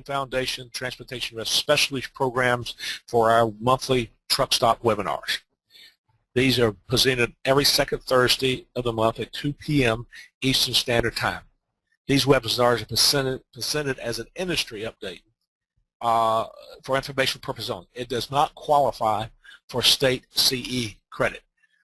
Foundation Transportation Risk Specialist programs for our monthly truck stop webinars. These are presented every second Thursday of the month at 2 p.m. Eastern Standard Time. These webinars are presented as an industry update for informational purposes only. It does not qualify for state CE credit.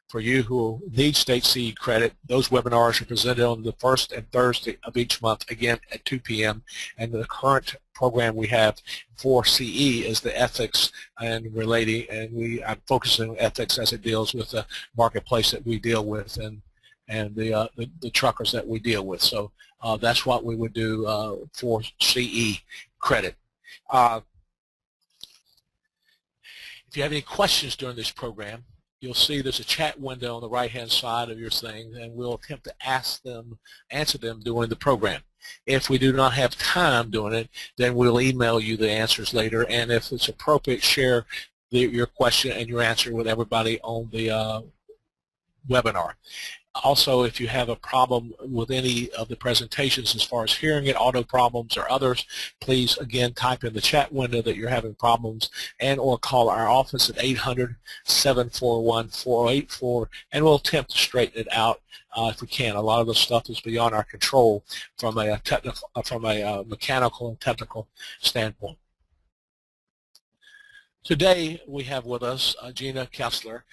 For you who need state CE credit, those webinars are presented on the first and Thursday of each month, again at 2 p.m. And the current program we have for CE is the ethics and relating, and I'm focusing on ethics as it deals with the marketplace that we deal with and the truckers that we deal with. So that's what we would do for CE credit. If you have any questions during this program, you'll see there's a chat window on the right-hand side of your thing, and we'll attempt to answer them during the program. If we do not have time doing it, then we'll email you the answers later, and if it's appropriate, share your question and your answer with everybody on the webinar. Also, if you have a problem with any of the presentations as far as hearing it, audio problems or others, please again type in the chat window that you're having problems and or call our office at 800-741-4084, and we'll attempt to straighten it out if we can. A lot of the stuff is beyond our control from a mechanical and technical standpoint. Today we have with us Gina Kesler.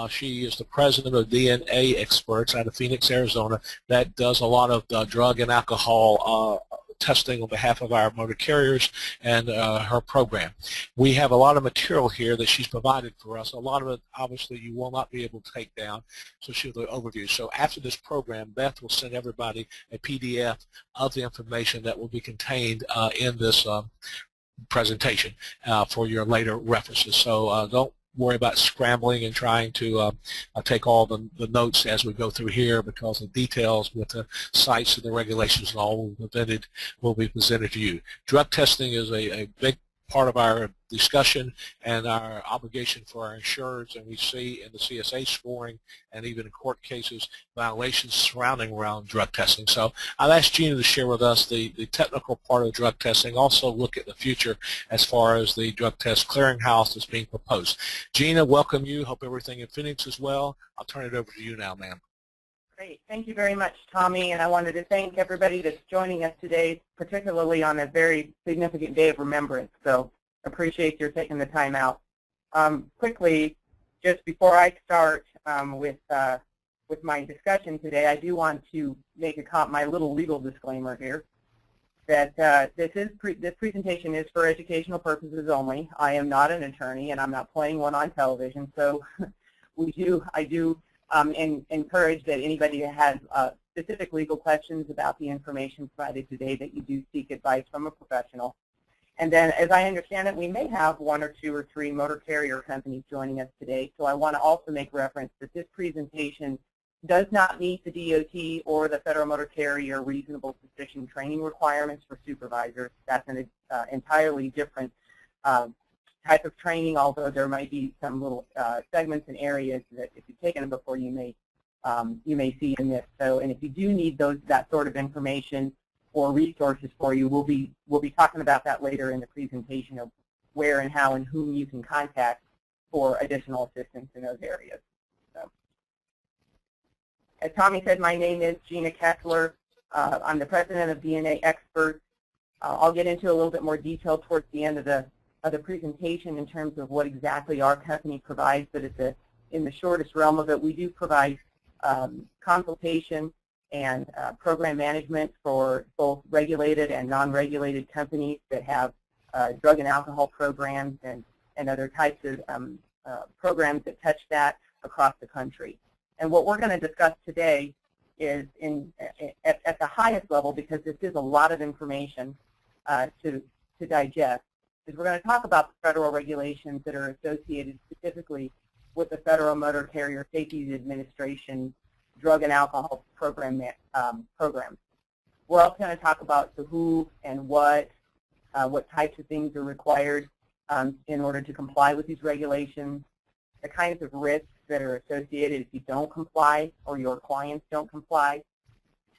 She is the president of DNA Experts out of Phoenix, Arizona, that does a lot of drug and alcohol testing on behalf of our motor carriers and her program. We have a lot of material here that she's provided for us. A lot of it, obviously, you will not be able to take down, so she'll do an overview. So after this program, Beth will send everybody a PDF of the information that will be contained in this presentation for your later references. So don't worry about scrambling and trying to take all the notes as we go through here, because the details with the sites and the regulations and all will be presented to you. Drug testing is a big part of our discussion and our obligation for our insurers, and we see in the CSA scoring and even in court cases violations surrounding around drug testing. So I've asked Gina to share with us the technical part of drug testing, also look at the future as far as the drug test clearinghouse that's being proposed. Gina, welcome you. Hope everything in Phoenix is well. I'll turn it over to you now, ma'am. Great. Thank you very much, Tommy, and I wanted to thank everybody that's joining us today, particularly on a very significant day of remembrance. So appreciate your taking the time out. Quickly, just before I start with my discussion today, I do want to make my little legal disclaimer here that this presentation is for educational purposes only. I am not an attorney, and I'm not playing one on television. So I do encourage that anybody that has specific legal questions about the information provided today, that you do seek advice from a professional. And then, as I understand it, we may have 1 or 2 or 3 motor carrier companies joining us today. So I want to also make reference that this presentation does not meet the DOT or the Federal Motor Carrier reasonable suspicion training requirements for supervisors. That's an entirely different type of training, although there might be some little segments and areas that, if you've taken them before, you may see in this. So, and if you do need that sort of information or resources for you, we'll be talking about that later in the presentation of where and how and whom you can contact for additional assistance in those areas. So, as Tommy said, my name is Gina Kesler. I'm the president of DNA Experts. I'll get into a little bit more detail towards the end of the presentation in terms of what exactly our company provides, but in the shortest realm of it, we do provide consultation and program management for both regulated and non-regulated companies that have drug and alcohol programs and other types of programs that touch that across the country. And what we're going to discuss today is at the highest level, because this is a lot of information to digest, is we're going to talk about the federal regulations that are associated specifically with the Federal Motor Carrier Safety Administration drug and alcohol programs. We're also going to talk about the who and what types of things are required in order to comply with these regulations, the kinds of risks that are associated if you don't comply or your clients don't comply,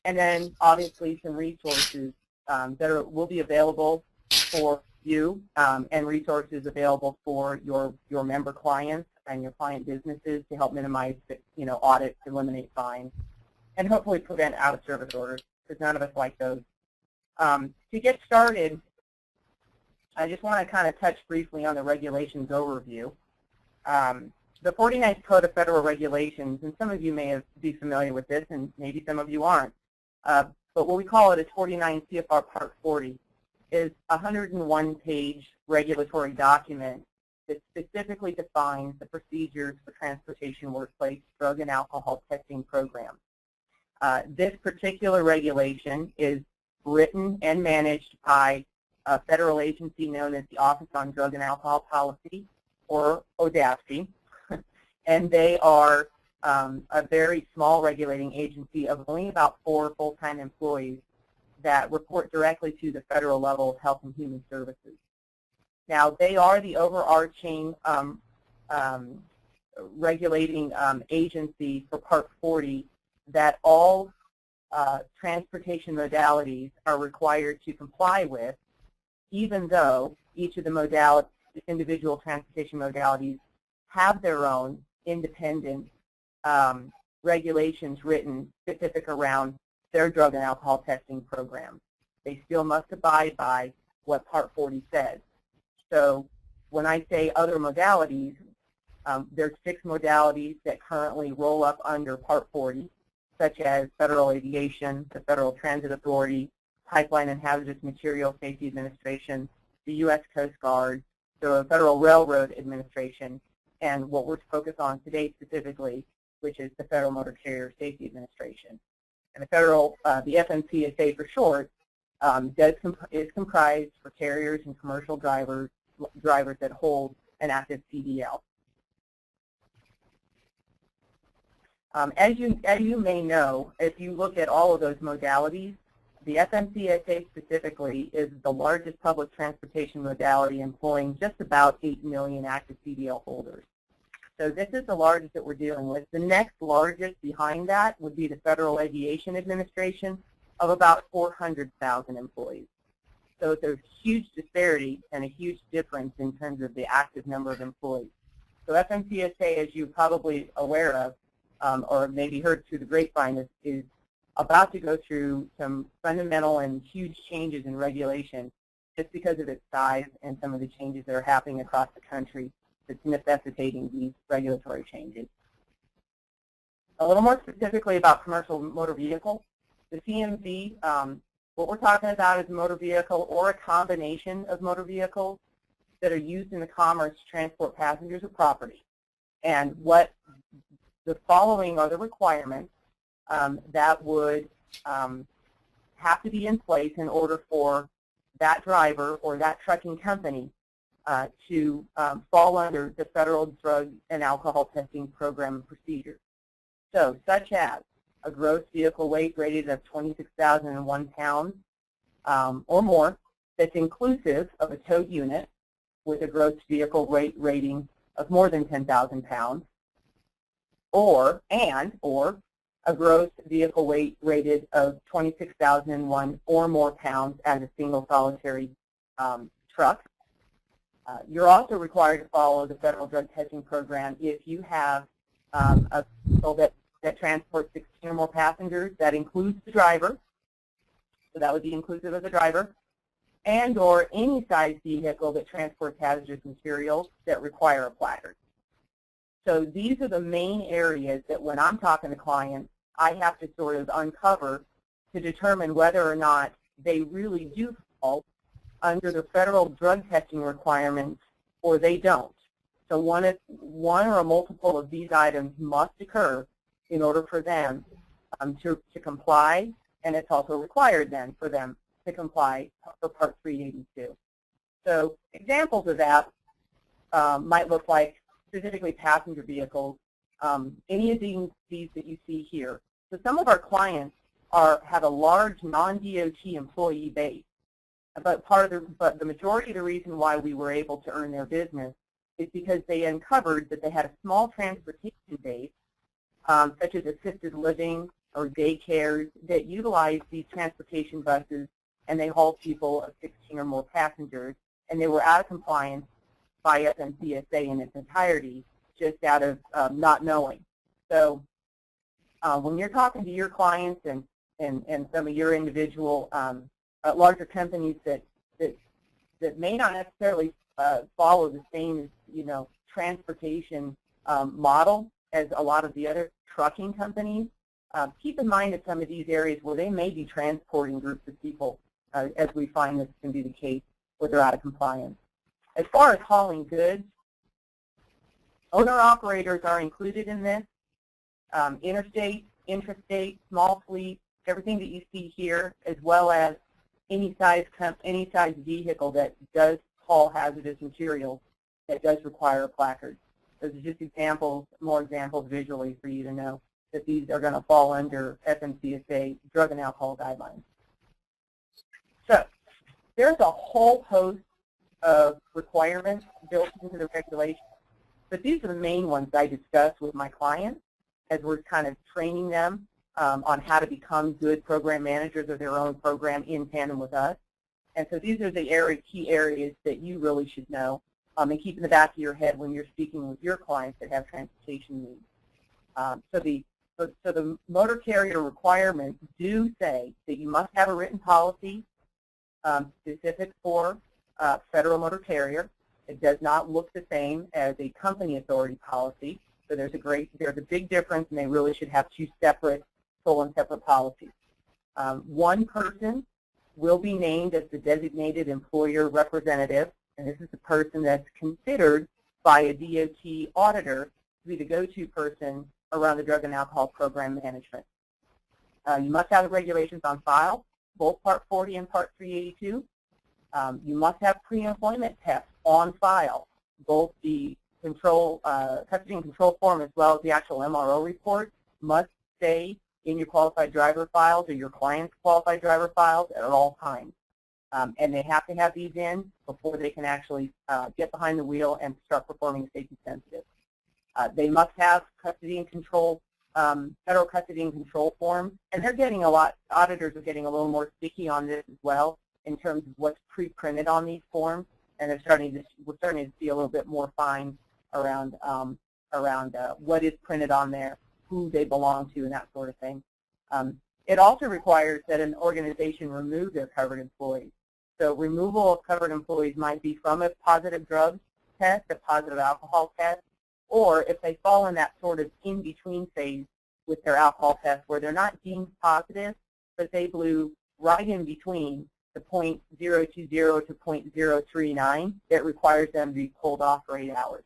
and then obviously some resources that will be available for you and resources available for your member clients and your client businesses to help minimize, audits, eliminate fines, and hopefully prevent out-of-service orders, because none of us like those. To get started, I just want to kind of touch briefly on the regulations overview. The 49th Code of Federal Regulations, and some of you may be familiar with this, and maybe some of you aren't, but what we call it is 49 CFR Part 40, is a 101-page regulatory document that specifically defines the procedures for transportation workplace drug and alcohol testing programs. This particular regulation is written and managed by a federal agency known as the Office on Drug and Alcohol Policy, or ODASP, and they are a very small regulating agency of only about 4 full-time employees that report directly to the federal level of Health and Human Services. Now, they are the overarching regulating agency for Part 40 that all transportation modalities are required to comply with, even though each of the individual transportation modalities have their own independent regulations written specific around their drug and alcohol testing program. They still must abide by what Part 40 says. So when I say other modalities, there's 6 modalities that currently roll up under Part 40, such as Federal Aviation, the Federal Transit Authority, Pipeline and Hazardous Materials Safety Administration, the U.S. Coast Guard, the Federal Railroad Administration, and what we're focused on today specifically, which is the Federal Motor Carrier Safety Administration. And the FMCSA for short, is comprised for carriers and commercial drivers that hold an active CDL. As you may know, if you look at all of those modalities, the FMCSA specifically is the largest public transportation modality, employing just about 8 million active CDL holders. So this is the largest that we're dealing with. The next largest behind that would be the Federal Aviation Administration, of about 400,000 employees. So it's a huge disparity and a huge difference in terms of the active number of employees. So FMCSA, as you're probably aware of, or maybe heard through the grapevine, is about to go through some fundamental and huge changes in regulation just because of its size and some of the changes that are happening across the country that's necessitating these regulatory changes. A little more specifically about commercial motor vehicles, the CMV, what we're talking about is a motor vehicle or a combination of motor vehicles that are used in the commerce to transport passengers or property. And what the following are the requirements that would have to be in place in order for that driver or that trucking company to fall under the Federal Drug and Alcohol Testing Program and procedures. So, such as a gross vehicle weight rated of 26,001 pounds or more, that's inclusive of a towed unit with a gross vehicle weight rating of more than 10,000 pounds, or a gross vehicle weight rated of 26,001 or more pounds as a single solitary truck. You're also required to follow the Federal Drug Testing Program if you have a vehicle that transports 16 or more passengers. That includes the driver, so that would be inclusive of the driver, and or any size vehicle that transports hazardous materials that require a placard. So these are the main areas that when I'm talking to clients, I have to sort of uncover to determine whether or not they really do fall under the federal drug testing requirements or they don't. So one or a multiple of these items must occur in order for them to comply, and it's also required then for them to comply for Part 382. So examples of that might look like specifically passenger vehicles, any of these that you see here. So some of our clients have a large non-DOT employee base, but the majority of the reason why we were able to earn their business is because they uncovered that they had a small transportation base, such as assisted living or daycares, that utilize these transportation buses and they hauled people of 16 or more passengers, and they were out of compliance by FMCSA in its entirety, just out of not knowing. So when you're talking to your clients and some of your individual larger companies that may not necessarily follow the same, transportation model as a lot of the other trucking companies, keep in mind that some of these areas where they may be transporting groups of people, as we find this can be the case where they're out of compliance. As far as hauling goods, owner-operators are included in this. Interstate, intrastate, small fleet, everything that you see here, as well as any size vehicle that does haul hazardous materials that does require a placard. Those are just examples, more examples visually for you to know that these are going to fall under FMCSA drug and alcohol guidelines. So there's a whole host of requirements built into the regulations, but these are the main ones I discuss with my clients as we're kind of training them on how to become good program managers of their own program in tandem with us. And so these are the key areas that you really should know and keep in the back of your head when you're speaking with your clients that have transportation needs. So the motor carrier requirements do say that you must have a written policy specific for federal motor carrier. It does not look the same as a company authority policy. So there's a big difference, and they really should have two full and separate policies. One person will be named as the designated employer representative, and this is the person that's considered by a DOT auditor to be the go-to person around the drug and alcohol program management. You must have the regulations on file, both Part 40 and Part 382. You must have pre-employment tests on file, both the custody and control form as well as the actual MRO report must stay in your qualified driver files or your client's qualified driver files at all times. And they have to have these in before they can actually get behind the wheel and start performing a safety sensitive. They must have custody and control, federal custody and control forms, and they're getting auditors are getting a little more sticky on this as well in terms of what's pre-printed on these forms, and we're starting to see a little bit more fine around what is printed on there, who they belong to, and that sort of thing. It also requires that an organization remove their covered employees. So removal of covered employees might be from a positive drug test, a positive alcohol test, or if they fall in that sort of in-between phase with their alcohol test where they're not deemed positive, but they blew right in between the .020 to .039, it requires them to be pulled off for 8 hours.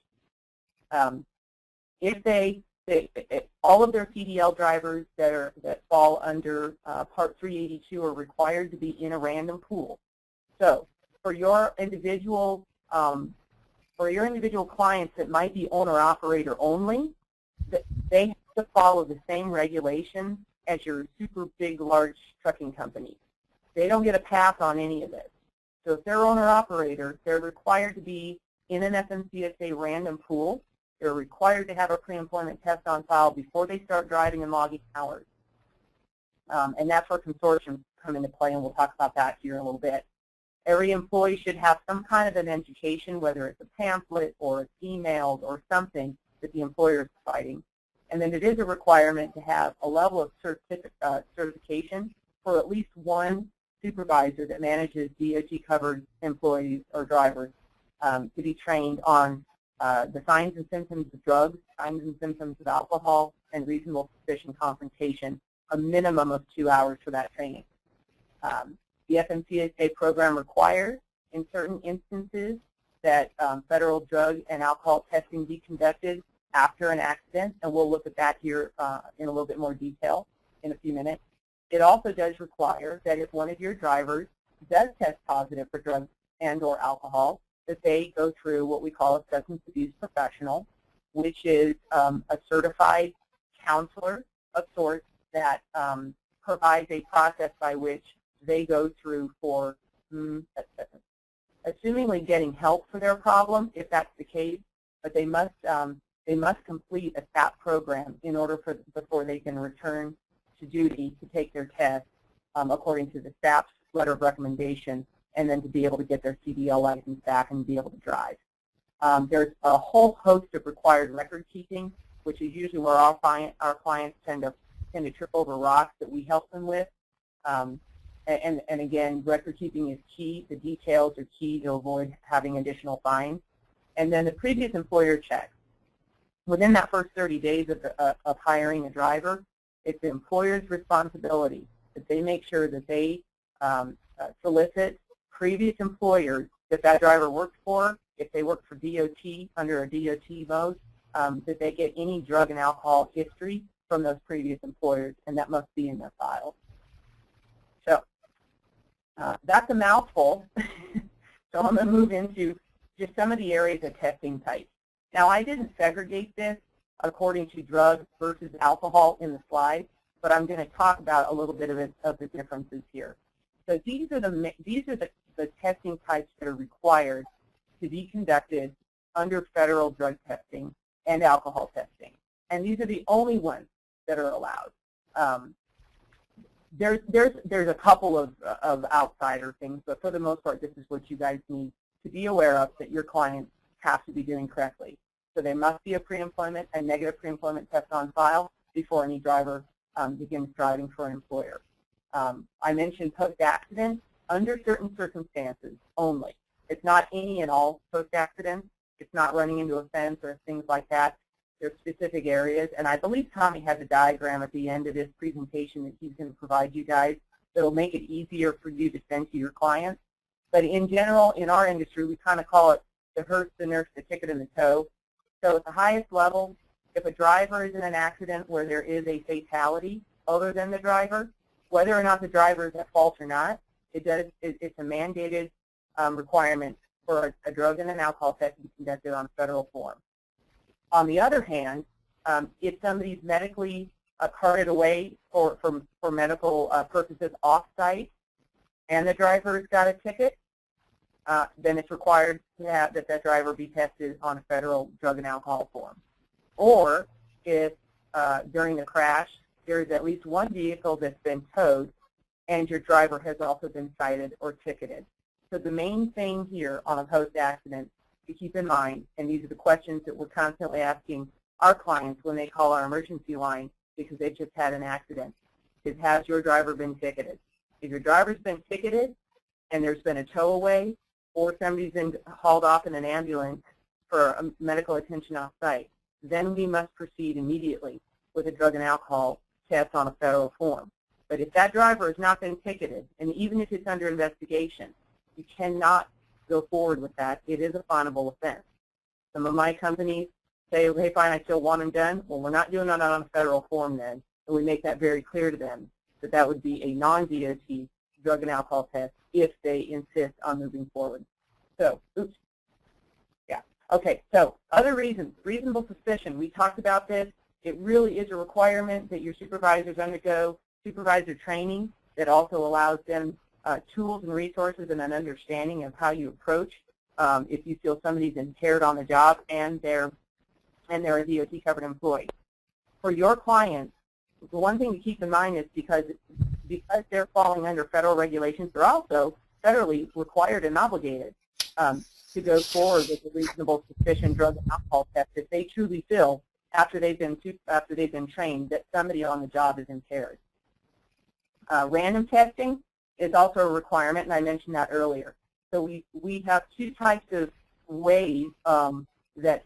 All of their CDL drivers that fall under Part 382 are required to be in a random pool. So for your individual clients that might be owner-operator only, they have to follow the same regulations as your super big, large trucking company. They don't get a pass on any of this. So if they're owner-operator, they're required to be in an FMCSA random pool. They're required to have a pre-employment test on file before they start driving and logging hours. And that's where consortiums come into play, and we'll talk about that here in a little bit. Every employee should have some kind of an education, whether it's a pamphlet or it's emailed or something that the employer is providing. And then it is a requirement to have a level of certification for at least one supervisor that manages DOT-covered employees or drivers to be trained on the signs and symptoms of drugs, signs and symptoms of alcohol, and reasonable suspicion confrontation, a minimum of 2 hours for that training. The FMCSA program requires, in certain instances, that federal drug and alcohol testing be conducted after an accident, and we'll look at that here in a little bit more detail in a few minutes. It also does require that if one of your drivers does test positive for drugs and or alcohol, that they go through what we call a substance abuse professional, which is a certified counselor of sorts that provides a process by which they go through for assumingly getting help for their problem, if that's the case, but they must complete a SAP program in order before they can return to duty to take their test according to the SAP's letter of recommendation, and then to be able to get their CDL license back and be able to drive. There's a whole host of required record keeping, which is usually where our clients tend to trip over rocks that we help them with. And again, record keeping is key. The details are key to avoid having additional fines. And then the previous employer check. Within that first 30 days of hiring a driver, it's the employer's responsibility that they make sure that they solicit previous employers that driver worked for. If they work for DOT under a DOT mode, that they get any drug and alcohol history from those previous employers, and that must be in their files. So that's a mouthful. So I'm going to move into just some of the areas of testing types. Now, I didn't segregate this according to drug versus alcohol in the slide, but I'm going to talk about a little bit of the differences here. So these are the testing types that are required to be conducted under federal drug testing and alcohol testing, and these are the only ones that are allowed. There's a couple of outsider things, but for the most part, this is what you guys need to be aware of that your clients have to be doing correctly. So there must be a negative pre-employment test on file before any driver begins driving for an employer. I mentioned post-accident under certain circumstances only. It's not any and all post-accidents. It's not running into a fence or things like that. There's specific areas, and I believe Tommy has a diagram at the end of this presentation that he's going to provide you guys that will make it easier for you to send to your clients. But in general, in our industry, we kind of call it the hearse, the nurse, the ticket, and the tow. So at the highest level, if a driver is in an accident where there is a fatality other than the driver, whether or not the driver is at fault or not, it's a mandated requirement for a drug and an alcohol test to be conducted on a federal form. On the other hand, if somebody's medically carted away for medical purposes off-site and the driver's got a ticket, then it's required to have that driver be tested on a federal drug and alcohol form. Or if during the crash there's at least one vehicle that's been towed and your driver has also been cited or ticketed. So the main thing here on a post-accident to keep in mind, and these are the questions that we're constantly asking our clients when they call our emergency line because they've just had an accident, is has your driver been ticketed? If your driver's been ticketed and there's been a tow away or somebody's been hauled off in an ambulance for medical attention off-site, then we must proceed immediately with a drug and alcohol test on a federal form. But if that driver has not been ticketed, and even if it's under investigation, you cannot go forward with that. It is a finable offense. Some of my companies say, okay, fine, I still want them done. Well, we're not doing that on a federal form then, and we make that very clear to them that that would be a non-DOT drug and alcohol test if they insist on moving forward. So, oops. Yeah. Okay, so other reasons. Reasonable suspicion. We talked about this. It really is a requirement that your supervisors undergo supervisor training that also allows them tools and resources and an understanding of how you approach if you feel somebody's impaired on the job and they're a DOT-covered employee. For your clients, the one thing to keep in mind is because they're falling under federal regulations, they're also federally required and obligated to go forward with a reasonable suspicion drug and alcohol test if they truly feel after they've been trained that somebody on the job is impaired. Random testing is also a requirement, and I mentioned that earlier. So we have two types of ways that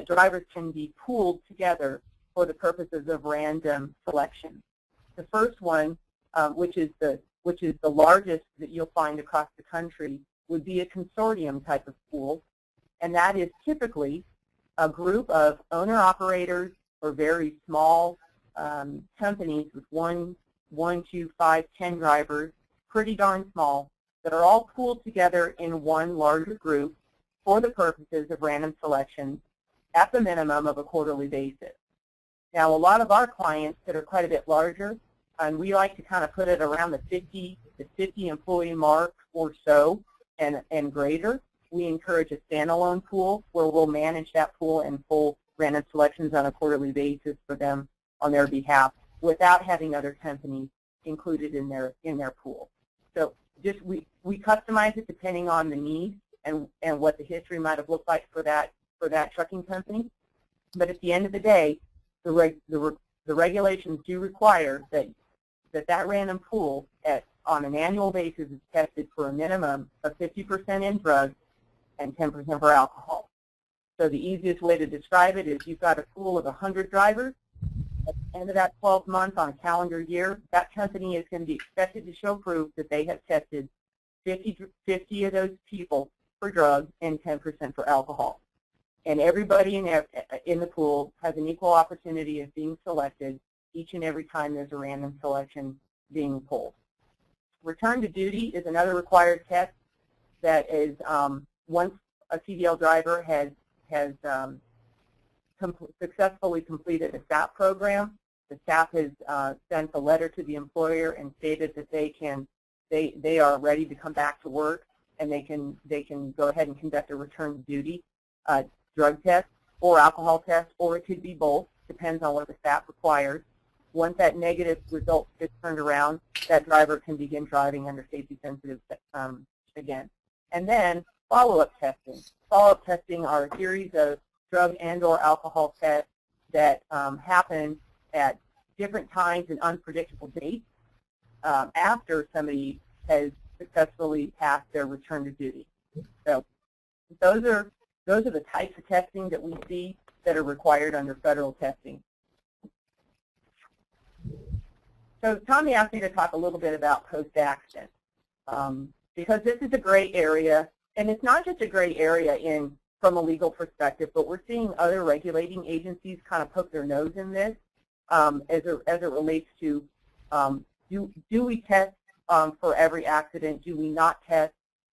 drivers can be pooled together for the purposes of random selection. The first one, which is the largest that you'll find across the country, would be a consortium type of pool, and that is typically a group of owner-operators or very small companies with 1, 2, 5, 10 drivers, pretty darn small, that are all pooled together in one larger group for the purposes of random selection at the minimum of a quarterly basis. Now, a lot of our clients that are quite a bit larger, and we like to kind of put it around the 50 employee mark or so and greater, we encourage a standalone pool where we'll manage that pool and pull random selections on a quarterly basis for them on their behalf without having other companies included in their pool. So just we customize it depending on the need and what the history might have looked like for that trucking company. But at the end of the day, the regulations do require that random pool on an annual basis is tested for a minimum of 50% in drugs and 10% for alcohol. So the easiest way to describe it is you've got a pool of 100 drivers. At the end of that 12 months on a calendar year, that company is going to be expected to show proof that they have tested 50 of those people for drugs and 10% for alcohol. And everybody in the pool has an equal opportunity of being selected each and every time there's a random selection being pulled. Return to duty is another required test that is once a CDL driver has successfully completed a SAP program. The SAP has sent a letter to the employer and stated that they are ready to come back to work, and they can go ahead and conduct a return to duty drug test or alcohol test, or it could be both, depends on what the SAP requires. Once that negative result is turned around, that driver can begin driving under safety sensitive again. And then follow-up testing. Follow-up testing are a series of drug and or alcohol tests that happen at different times and unpredictable dates after somebody has successfully passed their return to duty. So those are the types of testing that we see that are required under federal testing. So Tommy asked me to talk a little bit about post-accident because this is a gray area, and it's not just a gray area from a legal perspective, but we're seeing other regulating agencies kind of poke their nose in this as it relates to do we test for every accident? Do we not test?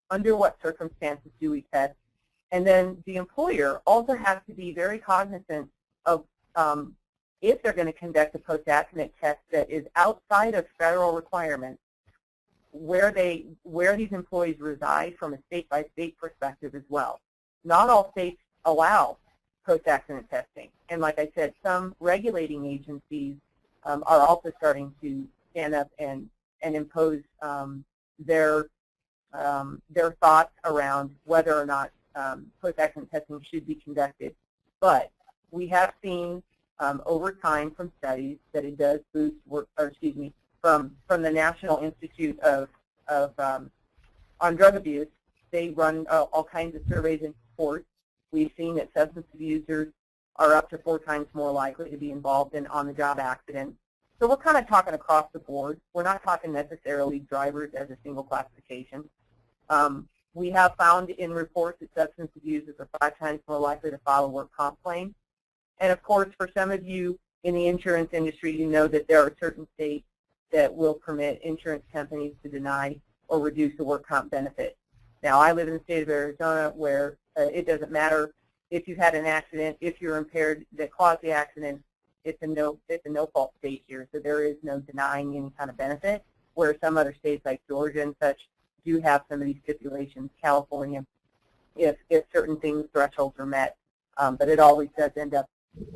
Under what circumstances do we test? And then the employer also has to be very cognizant of if they're going to conduct a post-accident test that is outside of federal requirements, where these employees reside from a state-by-state perspective as well. Not all states allow post-accident testing. And like I said, some regulating agencies are also starting to stand up and impose their thoughts around whether or not post-accident testing should be conducted. But we have seen over time from studies that it does boost work, or excuse me, from the National Institute on Drug Abuse. They run all kinds of surveys and reports. We've seen that substance abusers are up to 4 times more likely to be involved in on-the-job accidents. So we're kind of talking across the board. We're not talking necessarily drivers as a single classification. We have found in reports that substance abusers are 5 times more likely to file a work comp claim. And of course, for some of you in the insurance industry, you know that there are certain states that will permit insurance companies to deny or reduce the work comp benefit. Now, I live in the state of Arizona where it doesn't matter if you had an accident, if you're impaired that caused the accident, it's a no-fault state here, so there is no denying any kind of benefit, where some other states like Georgia and such do have some of these stipulations. California, if certain things, thresholds are met, but it always does end up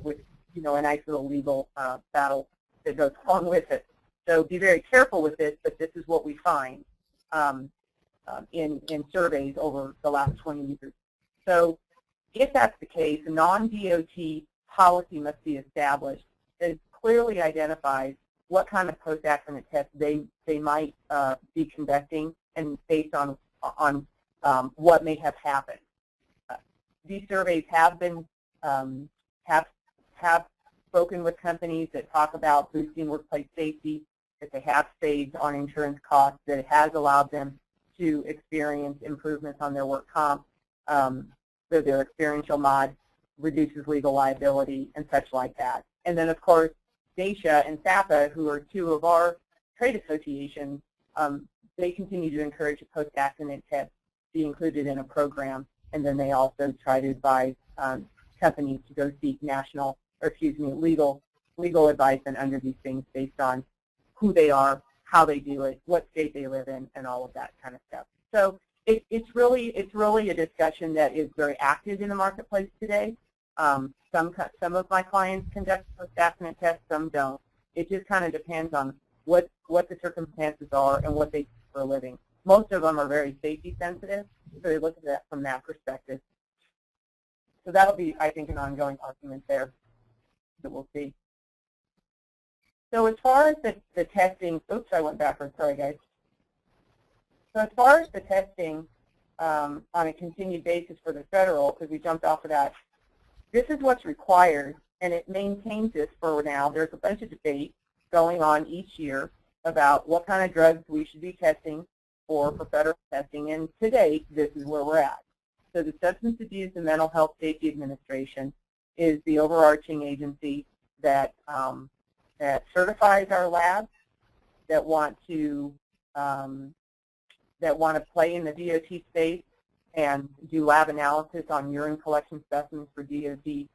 with, a nice little legal battle that goes along with it. So be very careful with this, but this is what we find in surveys over the last 20 years. So if that's the case, a non-DOT policy must be established that clearly identifies what kind of post-accident tests they might be conducting and based on what may have happened. These surveys have been have spoken with companies that talk about boosting workplace safety, that they have saved on insurance costs, that it has allowed them to experience improvements on their work comp, so their experiential mod reduces legal liability and such like that. And then, of course, DAISHA and SAPA, who are 2 of our trade associations, they continue to encourage a post-accident test be included in a program, and then they also try to advise companies to go seek legal advice and under these things based on who they are, how they do it, what state they live in, and all of that kind of stuff. So it's really a discussion that is very active in the marketplace today. Some of my clients conduct post-accident tests, some don't. It just kind of depends on what the circumstances are and what for a living. Most of them are very safety sensitive, so they look at that from that perspective. So that'll be, I think, an ongoing argument there that we'll see. So as far as the testing, oops, I went backwards, sorry guys. So as far as the testing on a continued basis for the federal, because we jumped off of that, this is what's required, and it maintains this for now. There's a bunch of debate going on each year about what kind of drugs we should be testing for federal testing, and to date, this is where we're at. So the Substance Abuse and Mental Health Safety Administration is the overarching agency that that certifies our labs that want to play in the DOT space and do lab analysis on urine collection specimens for DOT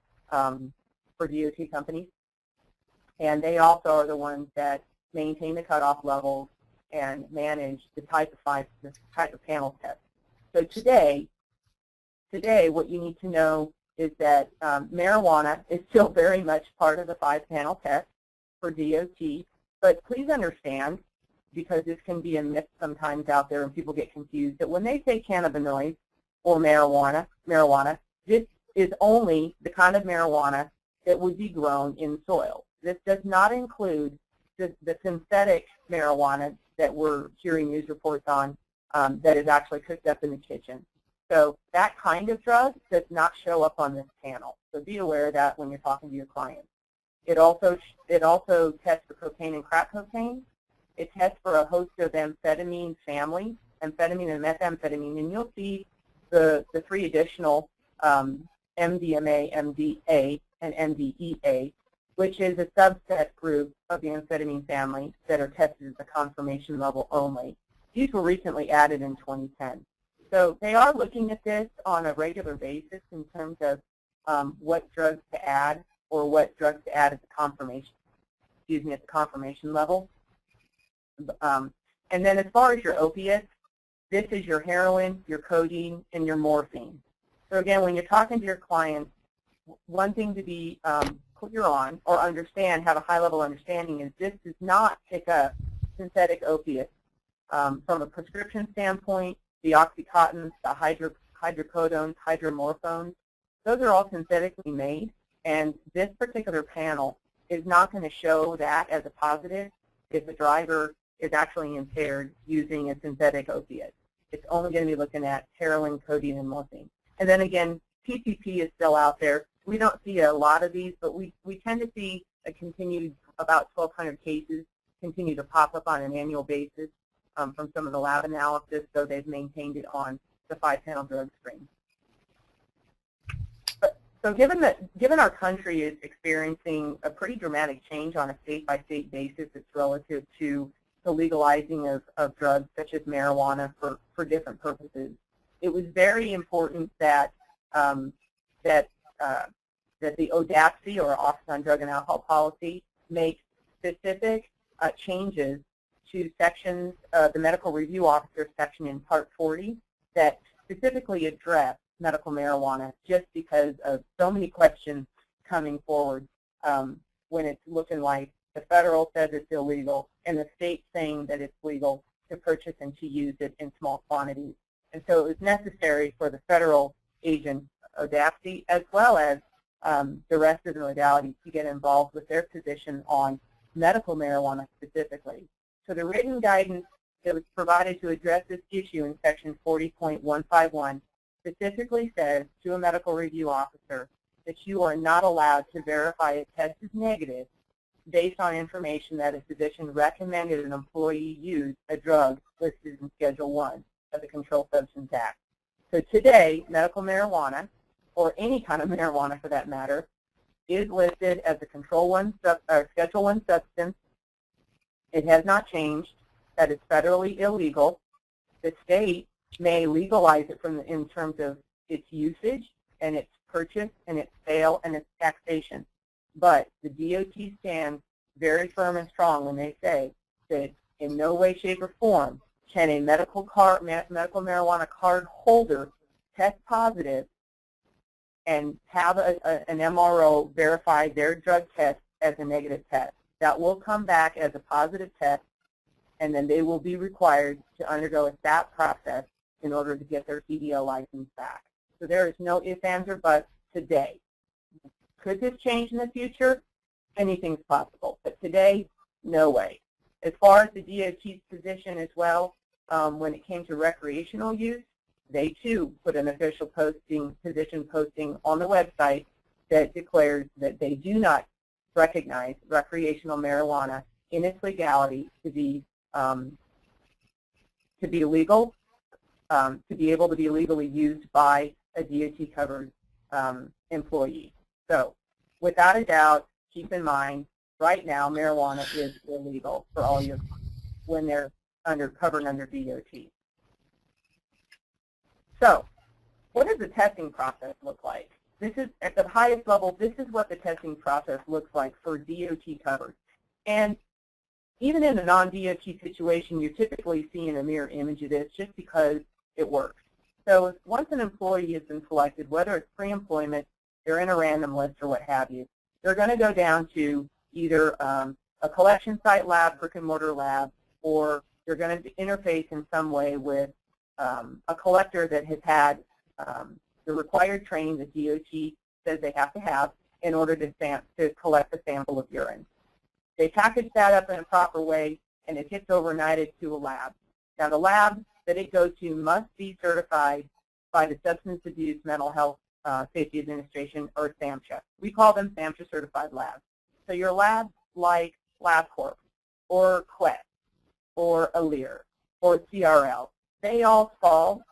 companies. And they also are the ones that maintain the cutoff levels and manage the type of panel test. So today, what you need to know is that marijuana is still very much part of the 5-panel test for DOT. But please understand, because this can be a myth sometimes out there and people get confused, that when they say cannabinoids or marijuana, this is only the kind of marijuana that would be grown in soil. This does not include the synthetic marijuana that we're hearing news reports on that is actually cooked up in the kitchen. So that kind of drug does not show up on this panel. So be aware of that when you're talking to your clients. It also tests for cocaine and crack cocaine. It tests for a host of amphetamine families, amphetamine and methamphetamine, and you'll see the 3 additional MDMA, MDA, and MDEA, which is a subset group of the amphetamine family that are tested at the confirmation level only. These were recently added in 2010. So they are looking at this on a regular basis in terms of what drugs to add or what drugs to add at the confirmation, at the confirmation level. And then as far as your opiates, this is your heroin, your codeine, and your morphine. So again, when you're talking to your clients, one thing to be clear on or understand, have a high-level understanding, is this does not pick up synthetic opiates. From a prescription standpoint, the Oxycontins, the hydrocodones, hydromorphones, those are all synthetically made, and this particular panel is not going to show that as a positive if the driver is actually impaired using a synthetic opiate. It's only going to be looking at heroin, codeine, and morphine. And then again, PCP is still out there. We don't see a lot of these, but we tend to see a continued, about 1,200 cases continue to pop up on an annual basis from some of the lab analysis, so they've maintained it on the 5-panel drug screen. So given our country is experiencing a pretty dramatic change on a state-by-state basis, it's relative to the legalizing of drugs such as marijuana for different purposes, it was very important that that the ODAPC, or Office on Drug and Alcohol Policy, make specific changes to sections, the medical review officer section in Part 40, that specifically address medical marijuana, just because of so many questions coming forward when it's looking like the federal says it's illegal and the state saying that it's legal to purchase and to use it in small quantities. And so it was necessary for the federal agent, ODAPC, as well as the rest of the modalities to get involved with their position on medical marijuana specifically. So the written guidance that was provided to address this issue in Section 40.151 specifically says to a medical review officer that you are not allowed to verify a test is negative based on information that a physician recommended an employee use a drug listed in Schedule 1 of the Controlled Substance Act. So today, medical marijuana, or any kind of marijuana for that matter, is listed as a Schedule 1 substance. It has not changed. That is federally illegal. The state may legalize it in terms of its usage and its purchase and its sale and its taxation. But the DOT stands very firm and strong when they say that in no way, shape, or form can a medical marijuana card holder test positive and have an MRO verify their drug test as a negative test. That will come back as a positive test, and then they will be required to undergo a SAP process in order to get their CDL license back. So there is no ifs, ands, or buts today. Could this change in the future? Anything's possible. But today, no way. As far as the DOT's position as well, when it came to recreational use, they too put an official position posting on the website that declares that they do not recognize recreational marijuana in its legality to be legal, to be able to be legally used by a DOT-covered employee. So, without a doubt, keep in mind, right now, marijuana is illegal for all your when they're covered under DOT. So, what does the testing process look like? This is, at the highest level, this is what the testing process looks like for DOT covered. And even in a non-DOT situation, you're typically seeing a mirror image of this just because it works. So once an employee has been selected, whether it's pre-employment, they're in a random list or what have you, they're going to go down to either a collection site lab, brick-and-mortar lab, or they're going to interface in some way with a collector that has had the required training that DOT says they have to have in order to collect a sample of urine. They package that up in a proper way, and it gets overnighted to a lab. Now, the lab that it goes to must be certified by the Substance Abuse Mental Health Safety Administration, or SAMHSA. We call them SAMHSA certified labs. So your labs like LabCorp, or Quest, or Alere, or CRL, they all fall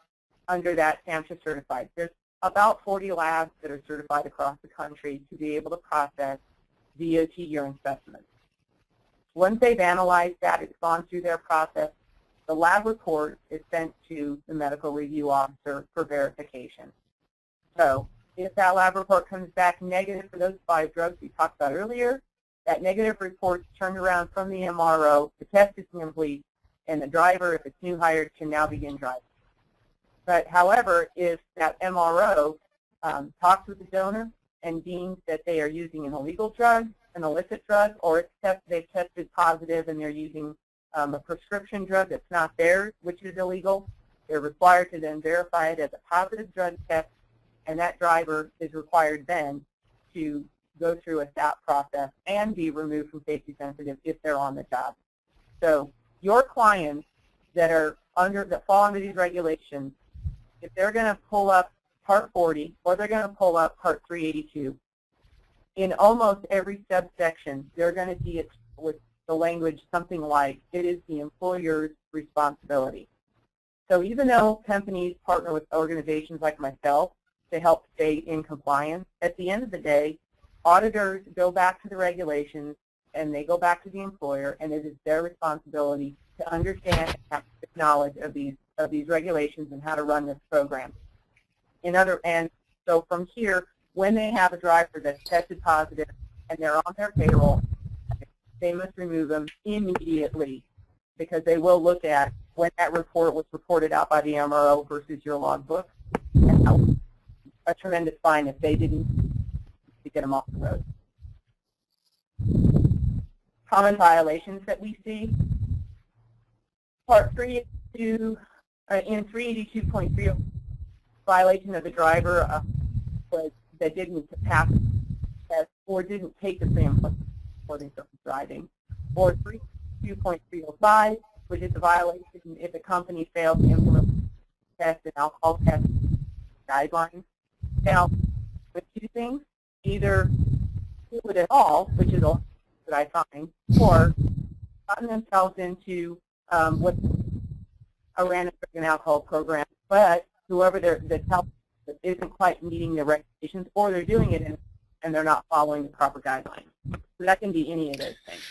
under that SAMHSA certified. There's about 40 labs that are certified across the country to be able to process DOT urine specimens. Once they've analyzed that, it's gone through their process, the lab report is sent to the medical review officer for verification. So if that lab report comes back negative for those 5 drugs we talked about earlier, that negative report is turned around from the MRO, the test is complete, and the driver, if it's new hired, can now begin driving. But however, if that MRO talks with the donor and deems that they are using an illegal drug, an illicit drug, or they've tested positive and they're using a prescription drug that's not theirs, which is illegal, they're required to then verify it as a positive drug test, and that driver is required then to go through a SAP process and be removed from safety sensitive if they're on the job. So your clients that fall under these regulations, if they're going to pull up Part 40 or they're going to pull up Part 382, in almost every subsection, they're going to see it with the language something like, it is the employer's responsibility. So even though companies partner with organizations like myself to help stay in compliance, at the end of the day, auditors go back to the regulations and they go back to the employer, and it is their responsibility to understand and have knowledge of these regulations and how to run this program. And so from here, when they have a driver that's tested positive and they're on their payroll, they must remove them immediately, because they will look at when that report was reported out by the MRO versus your logbook, and a tremendous fine if they didn't to get them off the road. Common violations that we see. Part 382, in 382.30, violation of the driver that didn't pass the test or didn't take the sample before they started driving. Or 382.305, which is a violation if a company fails to implement test and alcohol test guidelines. Now, with 2 things, either do it at all, which is all that I find, or gotten themselves into what's a random drug and alcohol program, but whoever that's helping isn't quite meeting the regulations, or they're doing it and they're not following the proper guidelines. So that can be any of those things.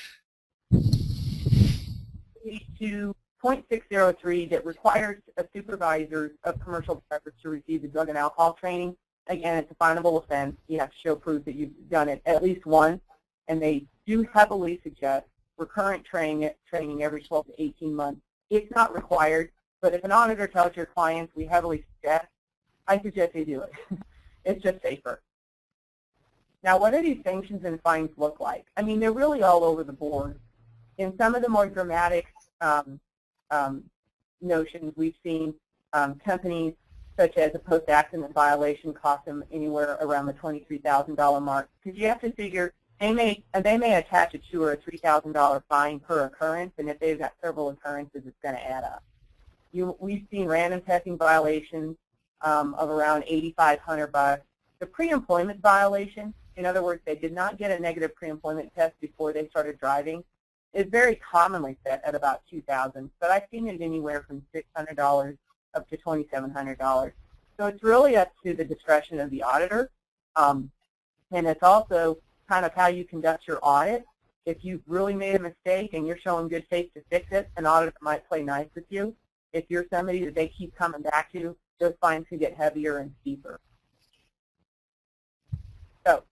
82.603 that requires a supervisor of commercial drivers to receive the drug and alcohol training. Again, it's a finable offense. You have to show proof that you've done it at least once, and they do heavily suggest recurrent training every 12 to 18 months. It's not required, but if an auditor tells your clients we heavily suggest, I suggest they do it. It's just safer. Now, what do these sanctions and fines look like? I mean, they're really all over the board. In some of the more dramatic um, notions. We've seen companies such as a post-accident violation cost them anywhere around the $23,000 mark, because you have to figure they may attach a $2,000 or a $3,000 fine per occurrence, and if they've got several occurrences, it's going to add up. We've seen random testing violations of around $8,500. The pre-employment violation, in other words, they did not get a negative pre-employment test before they started driving, is very commonly set at about $2,000, but I've seen it anywhere from $600 up to $2,700. So it's really up to the discretion of the auditor, and it's also kind of how you conduct your audit. If you've really made a mistake and you're showing good faith to fix it, an auditor might play nice with you. If you're somebody that they keep coming back to, those fines can get heavier and steeper. So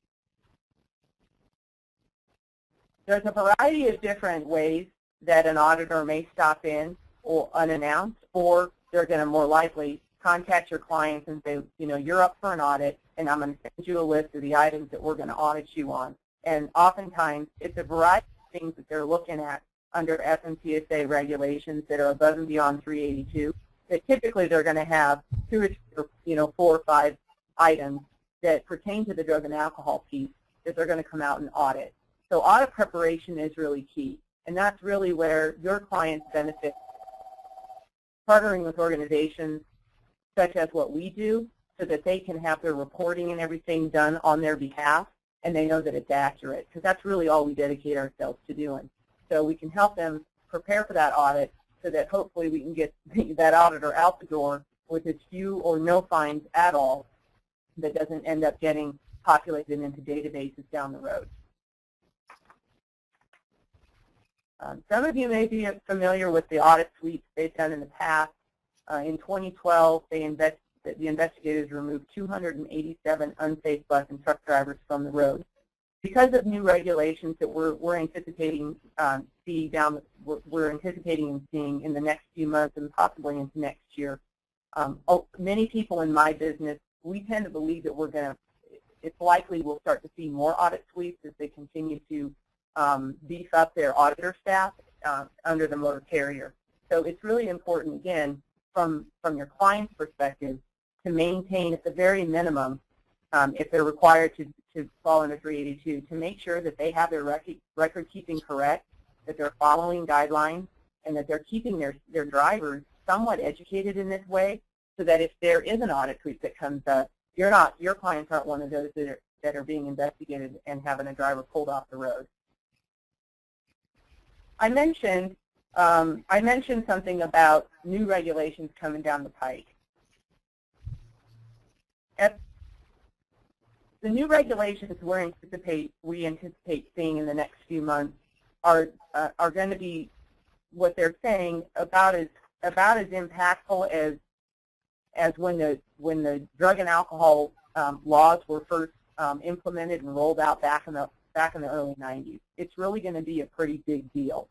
there's a variety of different ways that an auditor may stop in or unannounced, or they're going to more likely contact your clients and say, you know, you're up for an audit, and I'm going to send you a list of the items that we're going to audit you on. And oftentimes, it's a variety of things that they're looking at under FMCSA regulations that are above and beyond 382. That typically they're going to have 2 or 4 or 5 items that pertain to the drug and alcohol piece that they're going to come out and audit. So audit preparation is really key, and that's really where your clients benefit. Partnering with organizations such as what we do so that they can have their reporting and everything done on their behalf, and they know that it's accurate, because that's really all we dedicate ourselves to doing. So we can help them prepare for that audit so that hopefully we can get that auditor out the door with as few or no fines at all that doesn't end up getting populated into databases down the road. Some of you may be familiar with the audit suites they've done in the past. In 2012, the investigators removed 287 unsafe bus and truck drivers from the road. Because of new regulations that we're anticipating we're anticipating seeing in the next few months and possibly into next year, many people in my business, we tend to believe that it's likely we'll start to see more audit suites as they continue to beef up their auditor staff under the motor carrier. So it's really important, again, from your client's perspective, to maintain at the very minimum, if they're required to fall under 382, to make sure that they have their record keeping correct, that they're following guidelines, and that they're keeping their drivers somewhat educated in this way, so that if there is an audit suite that comes up, your clients aren't one of those that are being investigated and having a driver pulled off the road. I mentioned something about new regulations coming down the pike. The new regulations we anticipate seeing in the next few months are going to be, what they're saying, about as impactful as when the drug and alcohol laws were first implemented and rolled out back in the early 90s. It's really going to be a pretty big deal.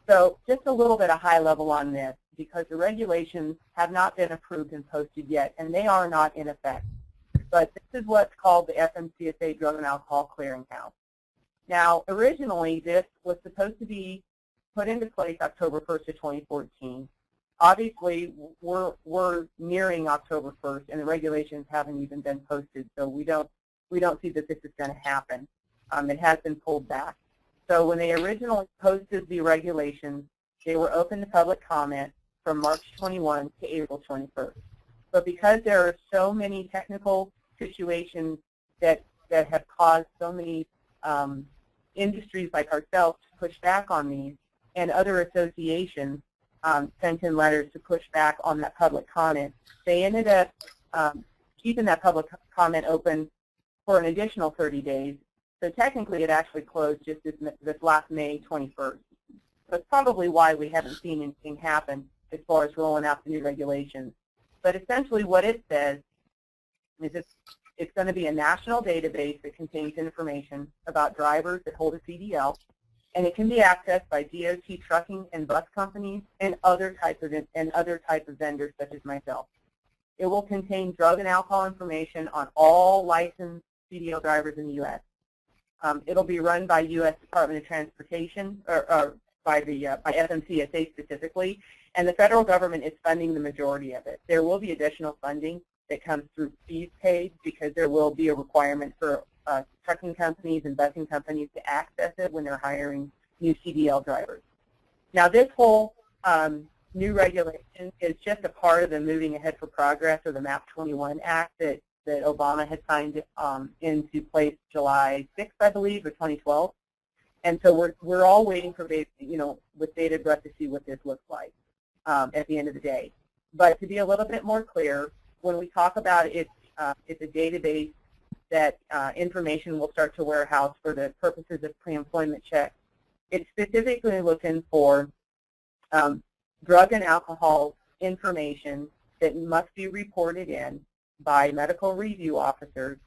So just a little bit of high level on this, because the regulations have not been approved and posted yet, and they are not in effect. But this is what's called the FMCSA Drug and Alcohol Clearinghouse. Now, originally, this was supposed to be put into place October 1st of 2014. Obviously, we're nearing October 1st, and the regulations haven't even been posted, so we don't see that this is going to happen. It has been pulled back. So when they originally posted the regulations, they were open to public comment from March 21 to April 21st. But because there are so many technical situations that have caused so many industries like ourselves to push back on these, and other associations sent in letters to push back on that public comment, they ended up keeping that public comment open for an additional 30 days. So technically, it actually closed just this last May 21st. So it's probably why we haven't seen anything happen as far as rolling out the new regulations. But essentially what it says is it's going to be a national database that contains information about drivers that hold a CDL, and it can be accessed by DOT trucking and bus companies and other types of vendors such as myself. It will contain drug and alcohol information on all licensed CDL drivers in the U.S. It'll be run by U.S. Department of Transportation, or by FMCSA specifically, and the federal government is funding the majority of it. There will be additional funding that comes through fees paid because there will be a requirement for trucking companies and busing companies to access it when they're hiring new CDL drivers. Now, this whole new regulation is just a part of the Moving Ahead for Progress, or the MAP 21 Act that Obama had signed into place July 6th, I believe, of 2012. And so we're all waiting for, with bated breath to see what this looks like at the end of the day. But to be a little bit more clear, when we talk about it's a database that information will start to warehouse for the purposes of pre-employment checks, it's specifically looking for drug and alcohol information that must be reported in by medical review officers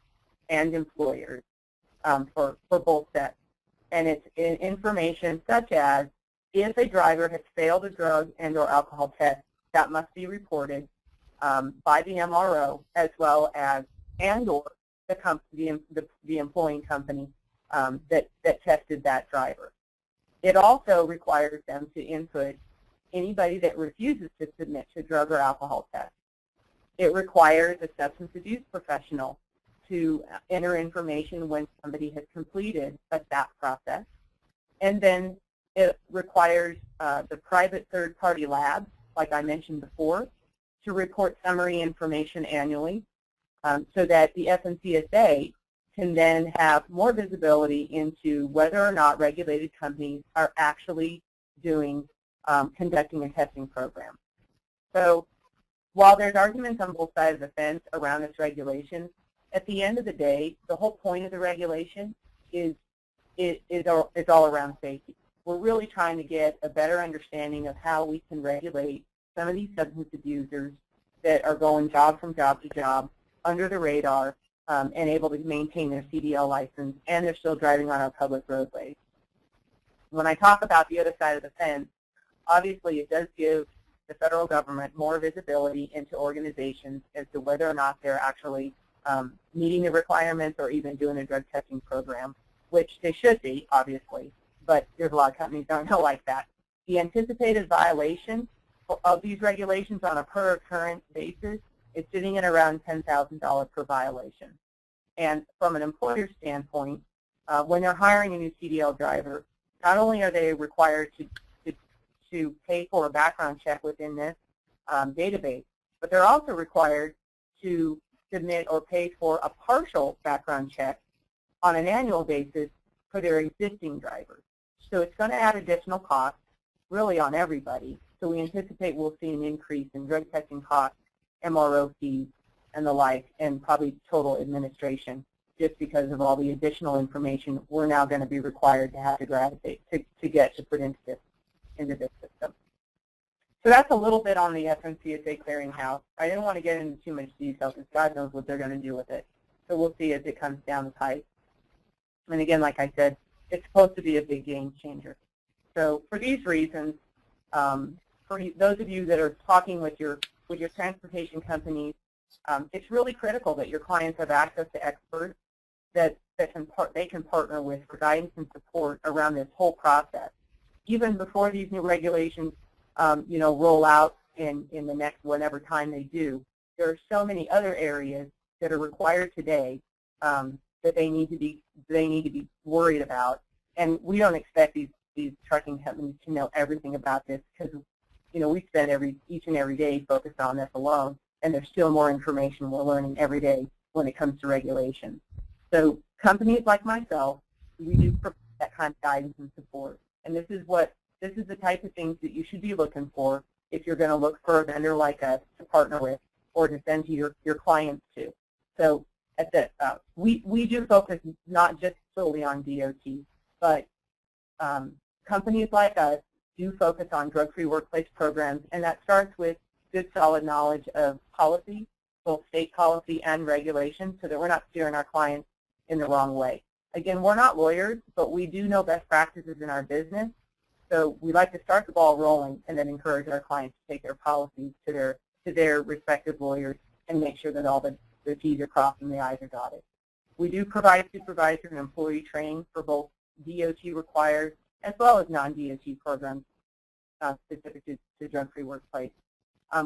and employers for both sets. And it's information such as if a driver has failed a drug and or alcohol test, that must be reported by the MRO, as well as and/or the employing company that tested that driver. It also requires them to input anybody that refuses to submit to drug or alcohol tests. It requires a substance abuse professional to enter information when somebody has completed a SAP process. And then it requires the private third-party labs, like I mentioned before, to report summary information annually so that the FMCSA can then have more visibility into whether or not regulated companies are actually conducting a testing program. So while there's arguments on both sides of the fence around this regulation, at the end of the day, the whole point of the regulation is all around safety. We're really trying to get a better understanding of how we can regulate some of these substance abusers that are going job from job to job under the radar and able to maintain their CDL license, and they're still driving on our public roadways. When I talk about the other side of the fence, obviously it does give the federal government more visibility into organizations as to whether or not they're actually meeting the requirements or even doing a drug testing program, which they should be, obviously, but there's a lot of companies that don't like that. The anticipated violation of these regulations on a per occurrence basis is sitting at around $10,000 per violation. And from an employer standpoint, when they're hiring a new CDL driver, not only are they required to pay for a background check within this database, but they're also required to submit or pay for a partial background check on an annual basis for their existing drivers. So it's going to add additional costs, really, on everybody. So we anticipate we'll see an increase in drug testing costs, MRO fees, and the like, and probably total administration, just because of all the additional information we're now going to be required to have to gravitate to get to put into this system. So that's a little bit on the FMCSA clearinghouse. I didn't want to get into too much detail because God knows what they're going to do with it. So we'll see as it comes down the pipe. And again, like I said, it's supposed to be a big game changer. So for these reasons, for those of you that are talking with your transportation companies, it's really critical that your clients have access to experts that they can partner with for guidance and support around this whole process. Even before these new regulations roll out in the next whatever time they do, there are so many other areas that are required today that they need to be worried about. And we don't expect these trucking companies to know everything about this because we spend each and every day focused on this alone, and there's still more information we're learning every day when it comes to regulation. So companies like myself, we do provide that kind of guidance and support. And this is the type of things that you should be looking for if you're going to look for a vendor like us to partner with or to send to your clients to. So we do focus not just solely on DOT, but companies like us do focus on drug-free workplace programs, and that starts with good, solid knowledge of policy, both state policy and regulation, so that we're not steering our clients in the wrong way. Again, we're not lawyers, but we do know best practices in our business, so we like to start the ball rolling and then encourage our clients to take their policies to their respective lawyers and make sure that all the T's are crossed and the I's are dotted. We do provide supervisor and employee training for both DOT required as well as non-DOT programs specific to drug-free workplace.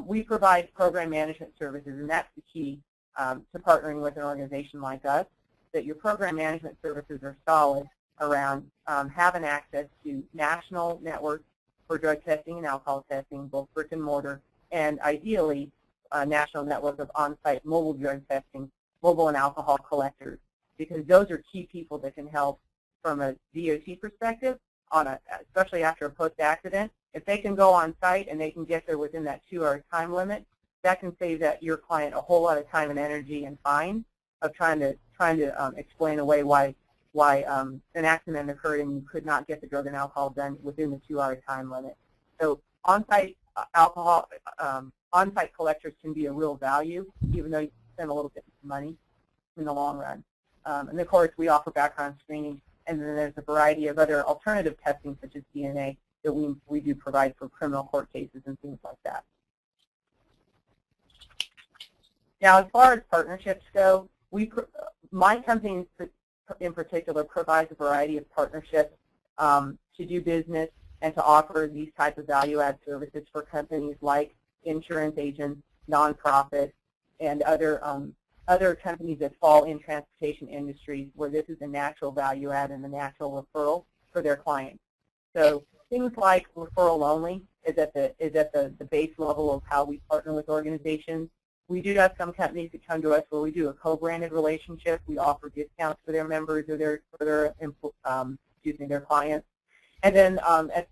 We provide program management services, and that's the key to partnering with an organization like us, that your program management services are solid around having access to national networks for drug testing and alcohol testing, both brick and mortar, and ideally a national network of on-site mobile drug testing, mobile and alcohol collectors, because those are key people that can help from a DOT perspective, especially after a post-accident. If they can go on site and they can get there within that 2-hour time limit, that can save your client a whole lot of time and energy and fine of trying to explain away why an accident occurred and you could not get the drug and alcohol done within the 2-hour time limit. So on-site on-site collectors can be a real value, even though you spend a little bit of money in the long run. And of course, we offer background screening, and then there's a variety of other alternative testing, such as DNA, that we do provide for criminal court cases and things like that. Now, as far as partnerships go, my company in particular provides a variety of partnerships to do business and to offer these types of value-add services for companies like insurance agents, nonprofits, and other companies that fall in transportation industries where this is a natural value-add and a natural referral for their clients. So things like referral only is at the base level of how we partner with organizations. We do have some companies that come to us where we do a co-branded relationship. We offer discounts for their members or their clients. And then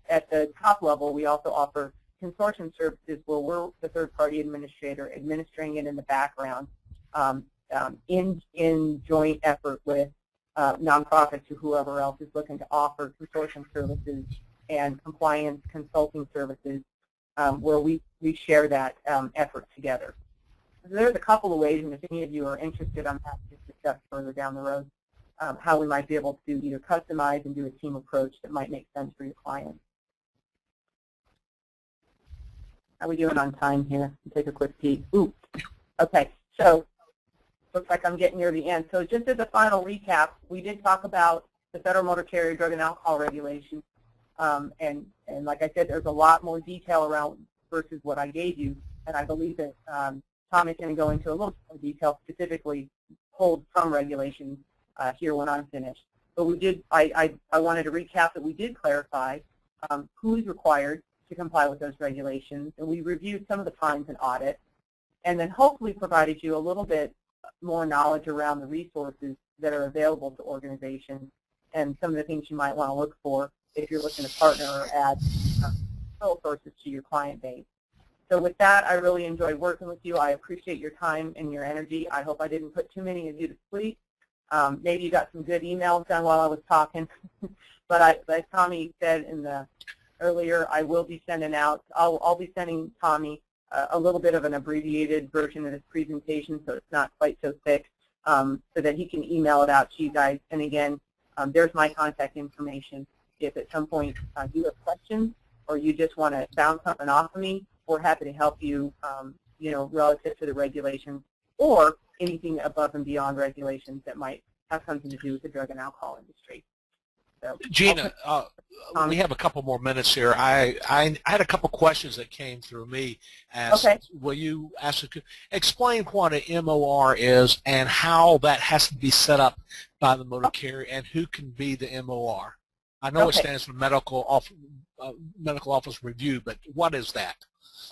at the top level, we also offer consortium services where we're the third-party administrator administering it in the background in joint effort with nonprofits or whoever else is looking to offer consortium services and compliance consulting services where we share that effort together. So there's a couple of ways, and if any of you are interested, I'm happy to discuss further down the road how we might be able to either customize and do a team approach that might make sense for your clients. How are we doing on time here? Take a quick peek. Ooh, okay. So looks like I'm getting near the end. So just as a final recap, we did talk about the Federal Motor Carrier Drug and Alcohol Regulations, and like I said, there's a lot more detail around versus what I gave you, and I believe that Tom is going to go into a little more detail, specifically pulled from regulations here when I'm finished. But we did. I wanted to recap that we did clarify who is required to comply with those regulations, and we reviewed some of the fines and audits, and then hopefully provided you a little bit more knowledge around the resources that are available to organizations and some of the things you might want to look for if you're looking to partner or add referral sources to your client base. So with that, I really enjoyed working with you. I appreciate your time and your energy. I hope I didn't put too many of you to sleep. Maybe you got some good emails done while I was talking. But as Tommy said earlier, I will be sending out, I'll be sending Tommy a little bit of an abbreviated version of this presentation so it's not quite so thick, so that he can email it out to you guys. And again, there's my contact information. If at some point you have questions or you just want to bounce something off of me, we're happy to help you, relative to the regulations or anything above and beyond regulations that might have something to do with the drug and alcohol industry. So, Gina, we have a couple more minutes here. I had a couple questions that came through me. Will you explain what an MOR is and how that has to be set up by the motor carrier and who can be the MOR? I know it stands for Medical Office Review, but what is that?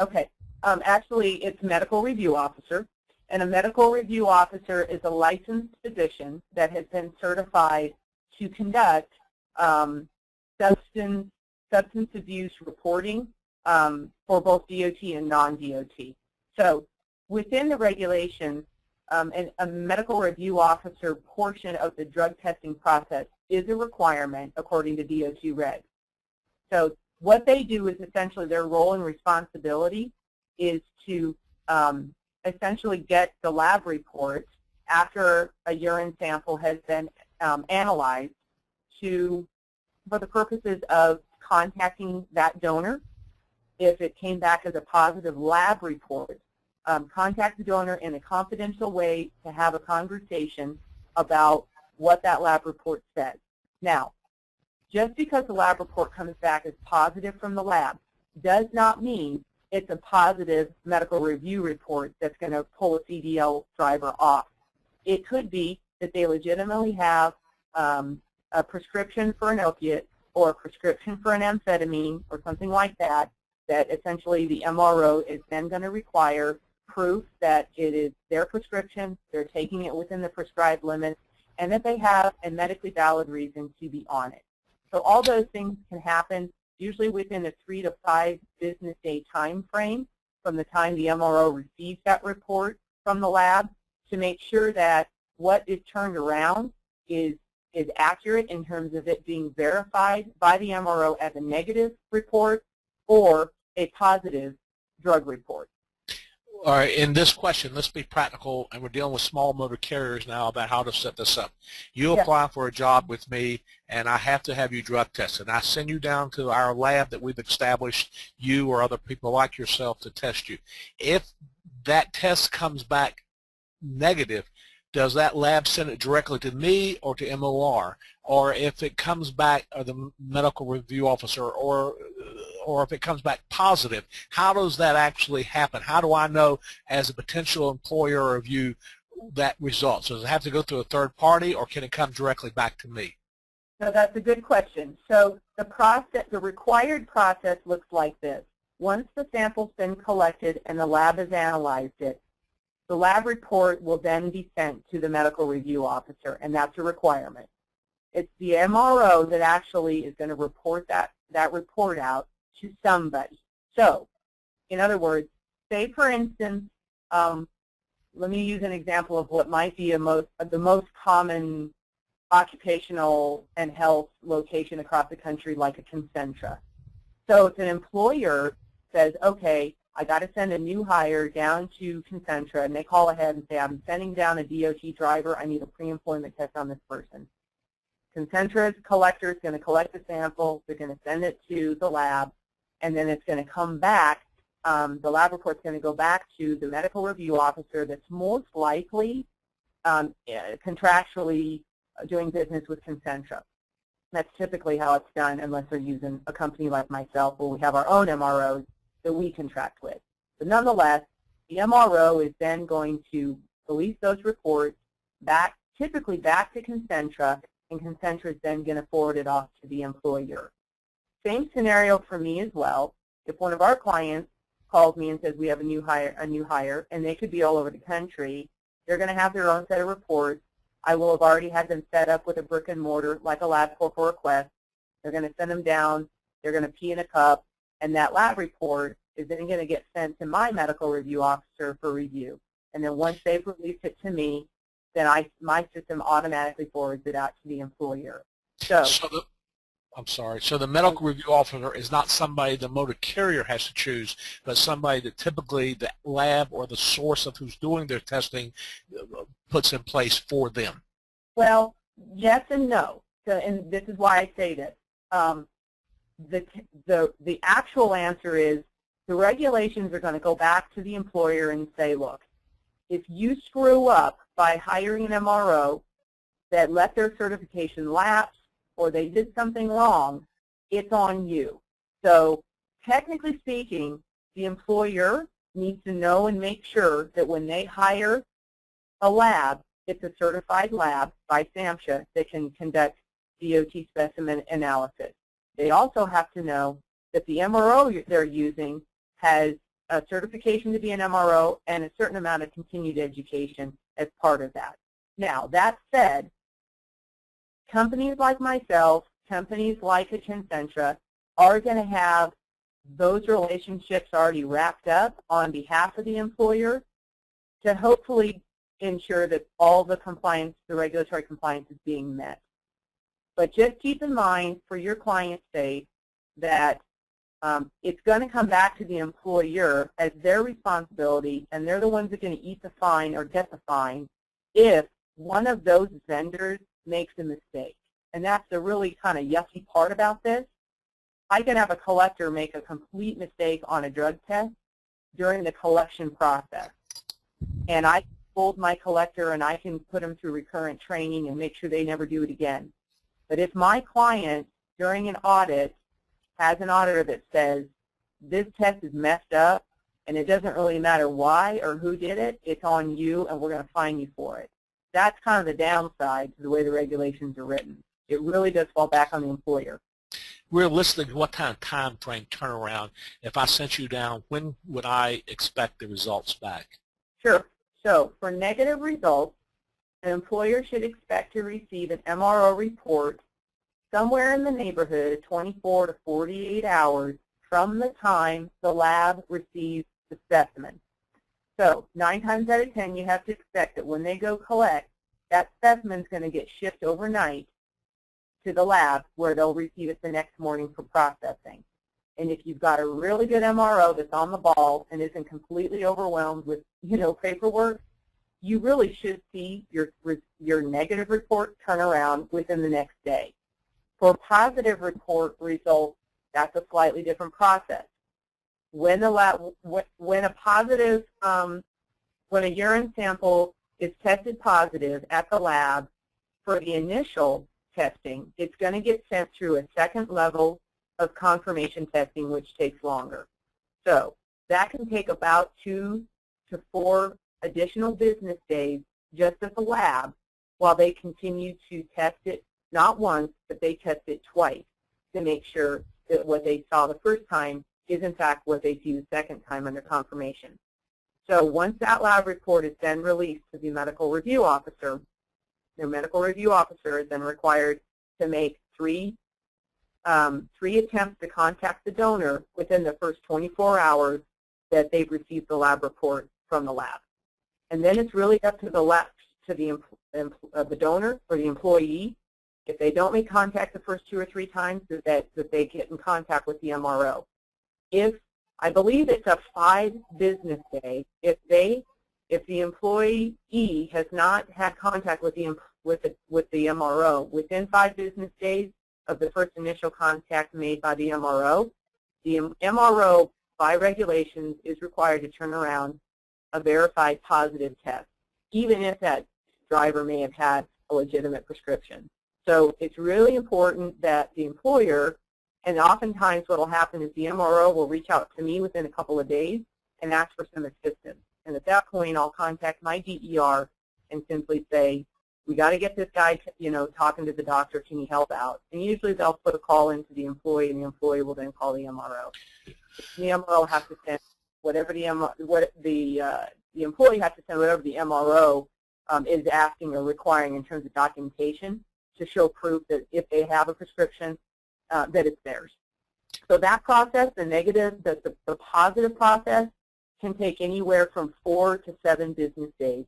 Okay. Actually, it's Medical Review Officer. And a Medical Review Officer is a licensed physician that has been certified to conduct substance abuse reporting for both DOT and non-DOT. So within the regulations, a medical review officer portion of the drug testing process is a requirement according to DOT regs. So what they do is essentially their role and responsibility is to essentially get the lab report after a urine sample has been analyzed for the purposes of contacting that donor. If it came back as a positive lab report, contact the donor in a confidential way to have a conversation about what that lab report says. Now, just because the lab report comes back as positive from the lab does not mean it's a positive medical review report that's going to pull a CDL driver off. It could be that they legitimately have a prescription for an opiate or a prescription for an amphetamine or something like that, that essentially the MRO is then going to require proof that it is their prescription, they're taking it within the prescribed limits, and that they have a medically valid reason to be on it. So all those things can happen usually within a 3 to 5 business day time frame from the time the MRO receives that report from the lab to make sure that what is turned around is accurate in terms of it being verified by the MRO as a negative report or a positive drug report. All right, in this question, let's be practical, and we're dealing with small motor carriers now about how to set this up. You apply for a job with me, and I have to have you drug tested. I send you down to our lab that we've established, you or other people like yourself, to test you. If that test comes back negative, does that lab send it directly to me or to MOR? Or if it comes back, or the medical review officer, or if it comes back positive, how does that actually happen? How do I know as a potential employer of you that result? So does it have to go through a third party, or can it come directly back to me? So that's a good question. So the required process looks like this. Once the sample's been collected and the lab has analyzed it, the lab report will then be sent to the medical review officer, and that's a requirement. It's the MRO that actually is going to report that report out to somebody. So, in other words, say for instance, let me use an example of what might be the most common occupational and health location across the country, like a Concentra. So if an employer says, okay, I got to send a new hire down to Concentra, and they call ahead and say, I'm sending down a DOT driver, I need a pre-employment test on this person. Concentra's collector is going to collect the sample, they're going to send it to the lab, and then it's going to come back. The lab report's going to go back to the medical review officer that's most likely contractually doing business with Concentra. That's typically how it's done, unless they're using a company like myself, where we have our own MROs that we contract with. But nonetheless, the MRO is then going to release those reports typically back to Concentra, and Concentra is then going to forward it off to the employer. Same scenario for me as well. If one of our clients calls me and says we have a new hire, and they could be all over the country, they're going to have their own set of reports. I will have already had them set up with a brick and mortar, like a LabCorp request. They're going to send them down. They're going to pee in a cup, and that lab report is then going to get sent to my medical review officer for review. And then once they've released it to me, then my system automatically forwards it out to the employer. I'm sorry. So the medical review officer is not somebody the motor carrier has to choose, but somebody that typically the lab or the source of who's doing their testing puts in place for them. Well, yes and no. So, and this is why I say this. The actual answer is the regulations are going to go back to the employer and say, look, if you screw up by hiring an MRO that let their certification lapse or they did something wrong, it's on you. So technically speaking, the employer needs to know and make sure that when they hire a lab, it's a certified lab by SAMHSA that can conduct DOT specimen analysis. They also have to know that the MRO they're using has a certification to be an MRO and a certain amount of continued education as part of that. Now, that said, companies like myself, companies like a Concentra, are going to have those relationships already wrapped up on behalf of the employer to hopefully ensure that all the compliance, the regulatory compliance, is being met. But just keep in mind, for your client's sake, that it's going to come back to the employer as their responsibility, and they're the ones that are going to eat the fine or get the fine if one of those vendors makes a mistake. And that's the really kind of yucky part about this. I can have a collector make a complete mistake on a drug test during the collection process. And I hold my collector and I can put them through recurrent training and make sure they never do it again. But if my client during an audit has an auditor that says, this test is messed up, and it doesn't really matter why or who did it, it's on you, and we're going to fine you for it. That's kind of the downside to the way the regulations are written. It really does fall back on the employer. Realistically, what kind of time frame turnaround, if I sent you down, when would I expect the results back? Sure. So for negative results, an employer should expect to receive an MRO report somewhere in the neighborhood of 24 to 48 hours from the time the lab receives the specimen. So 9 times out of 10, you have to expect that when they go collect, that specimen is going to get shipped overnight to the lab where they'll receive it the next morning for processing. And if you've got a really good MRO that's on the ball and isn't completely overwhelmed with, paperwork, you really should see your negative report turn around within the next day. For positive report results, that's a slightly different process. When a positive, when a urine sample is tested positive at the lab for the initial testing, it's going to get sent through a second level of confirmation testing, which takes longer. So that can take about 2 to 4 additional business days just at the lab while they continue to test it, not once, but they test it twice to make sure that what they saw the first time is in fact what they see the second time under confirmation. So once that lab report is then released to the medical review officer, their medical review officer is then required to make three attempts to contact the donor within the first 24 hours that they've received the lab report from the lab. And then it's really up to the lab, to the donor or the employee. If they don't make contact the first 2 or 3 times, that they get in contact with the MRO. I believe it's a 5 business day. If the employee has not had contact with the MRO within 5 business days of the first initial contact made by the MRO by regulations is required to turn around a verified positive test, even if that driver may have had a legitimate prescription. So it's really important that the employer, and oftentimes what will happen is the MRO will reach out to me within a couple of days and ask for some assistance. And at that point, I'll contact my DER and simply say, we got to get this guy, talking to the doctor. Can you help out? And usually they'll put a call into the employee, and the employee will then call the MRO. The MRO has to send whatever the employee has to send whatever the MRO is asking or requiring in terms of documentation to show proof that if they have a prescription, that it's theirs. So that process, the positive process, can take anywhere from 4 to 7 business days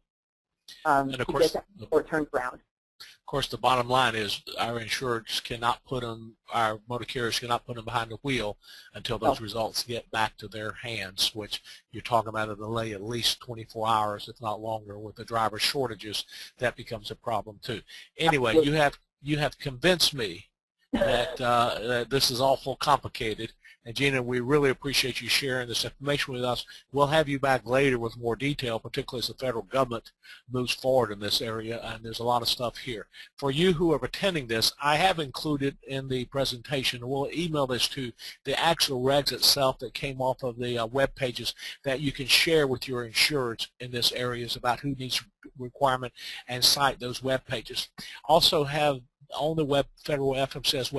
and of to course, get that report turned around. Of course, the bottom line is our insurers cannot put them, our motor carriers cannot put them behind the wheel until those results get back to their hands, which you're talking about a delay at least 24 hours, if not longer. With the driver shortages, that becomes a problem too. Anyway, Absolutely. you have convinced me that, that this is awful complicated. And Gina, we really appreciate you sharing this information with us. We'll have you back later with more detail, particularly as the federal government moves forward in this area, and there's a lot of stuff here. For you who are attending this, I have included in the presentation, we'll email this to the actual regs itself that came off of the web pages that you can share with your insureds in this area about who needs requirement, and cite those web pages. Also have on the federal FMCSA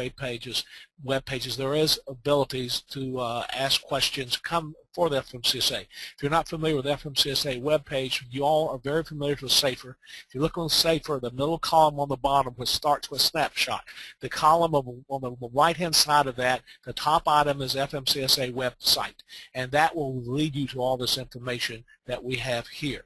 web pages, there is abilities to ask questions come for the FMCSA. If you're not familiar with the FMCSA web page, you all are very familiar with SAFER. If you look on SAFER, the middle column on the bottom, which starts with snapshot, the column on the right-hand side of that, the top item is FMCSA website, and that will lead you to all this information that we have here.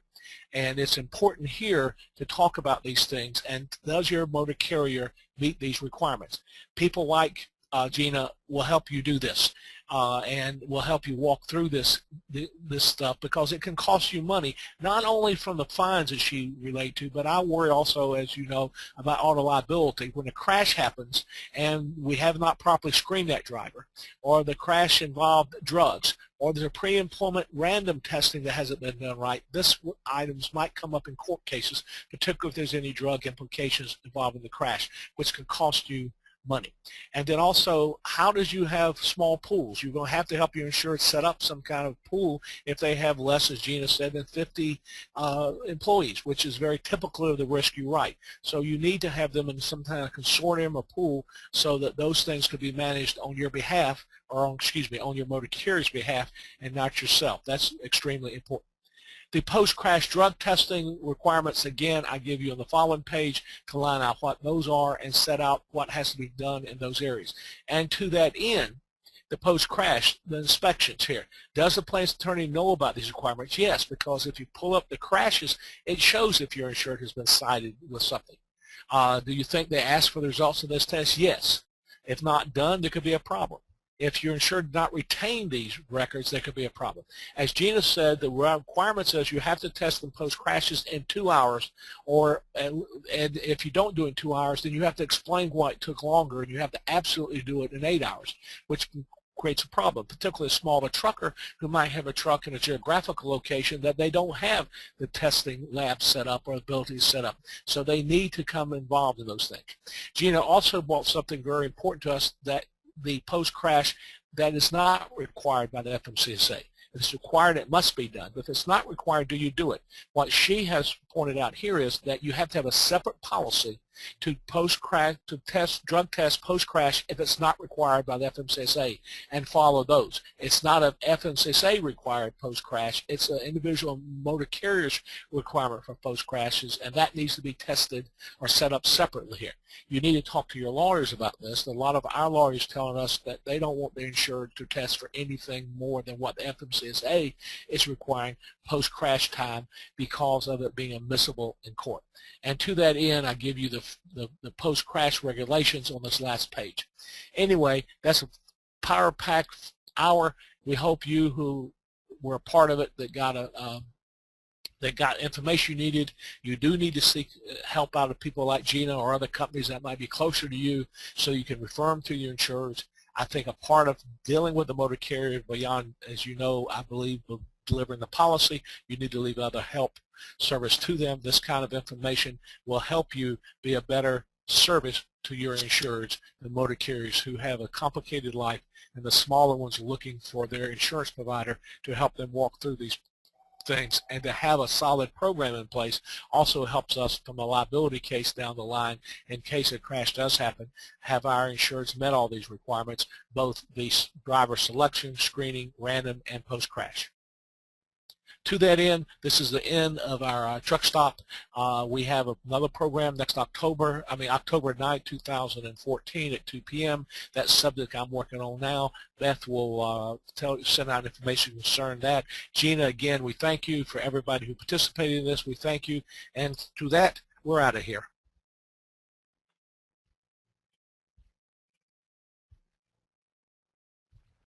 And it's important here to talk about these things, and does your motor carrier meet these requirements? People like Gina will help you do this and will help you walk through this stuff, because it can cost you money, not only from the fines that she relate to, but I worry also, as you know, about auto liability. When a crash happens and we have not properly screened that driver, or the crash involved drugs, or there's a pre-employment random testing that hasn't been done right, this items might come up in court cases, particularly if there's any drug implications involving the crash, which could cost you money. And then also, how does you have small pools? You're going to have to help your insured set up some kind of pool if they have less, as Gina said, than 50 employees, which is very typical of the risk you write. So you need to have them in some kind of consortium or pool so that those things could be managed on your behalf, or on, excuse me, on your motor carrier's behalf and not yourself. That's extremely important. The post-crash drug testing requirements, again, I give you on the following page to line out what those are and set out what has to be done in those areas. And to that end, the post-crash, the inspections here. Does the plaintiff's attorney know about these requirements? Yes, because if you pull up the crashes, it shows if your insured has been cited with something. Do you think they asked for the results of this test? Yes. If not done, there could be a problem. If your insured did not retain these records, there could be a problem. As Gina said, the requirement says you have to test them post-crashes in 2 hours, and if you don't do it in 2 hours, then you have to explain why it took longer, and you have to absolutely do it in 8 hours, which creates a problem, particularly a smaller trucker who might have a truck in a geographical location that they don't have the testing lab set up or abilities set up. So they need to come involved in those things. Gina also brought something very important to us, that the post-crash that is not required by the FMCSA. If it's required, it must be done. But if it's not required, do you do it? What she has pointed out here is that you have to have a separate policy to post-crash, to drug test post-crash if it's not required by the FMCSA, and follow those. It's not an FMCSA required post-crash. It's an individual motor carrier's requirement for post-crashes, and that needs to be tested or set up separately here. You need to talk to your lawyers about this. A lot of our lawyers telling us that they don't want their insured to test for anything more than what the FMCSA is requiring post-crash time because of it being admissible in court. And to that end, I give you the post-crash regulations on this last page. Anyway, that's a power-packed hour. We hope you who were a part of it that got information you needed. You do need to seek help out of people like Gina or other companies that might be closer to you so you can refer them to your insurers. I think a part of dealing with the motor carrier beyond, as you know, I believe, delivering the policy, you need to leave other help service to them. This kind of information will help you be a better service to your insureds, the motor carriers who have a complicated life, and the smaller ones looking for their insurance provider to help them walk through these things. And to have a solid program in place also helps us from a liability case down the line in case a crash does happen, have our insureds met all these requirements, both the driver selection, screening, random, and post-crash. To that end, this is the end of our truck stop. We have another program next October 9th, 2014 at 2 p.m. That subject I'm working on now. Beth will send out information concerning that. Gina, again, we thank you for everybody who participated in this. We thank you. And to that, we're out of here.